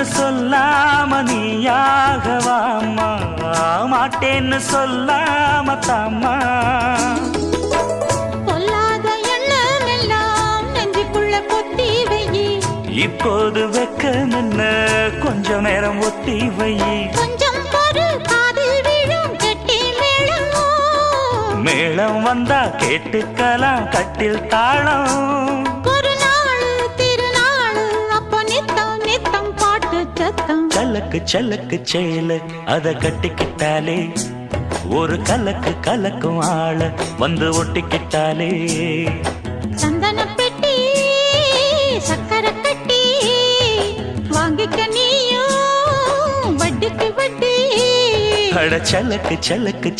மாட்டேன்னு சொல்லாம நீயாகவாமா, மாட்டேன்னு சொல்லாம தாமா. சொல்லாத எண்ணம் எல்லாம் நெஞ்சுக்குள்ள பொத்தி வையி. இப்போது வெக்கம் என்ன, கொஞ்சம் நேரம் ஒத்தி வையி. கொஞ்சம் பொறு, காதில் விழும் கெட்டி மேளம். மேளம் வந்தா கேட்டுக்கலாம் கட்டில் தாளம். ஒரு நாள் திருநாள் அப்ப நித்தம் நித்தம் பாட்டு சத்தம். சலக்கு சலக்கு சேல அத கட்டிக்கிட்டாலே, ஒரு கலக்கு கலக்கும் ஆள வந்து ஒட்டிக்கிட்டாலே. சந்தன பெட்டி சக்கரை கட்டி வாங்கிக்க நீயும் வட்டிக்கு வட்டி. அட சலக்கு சலக்கு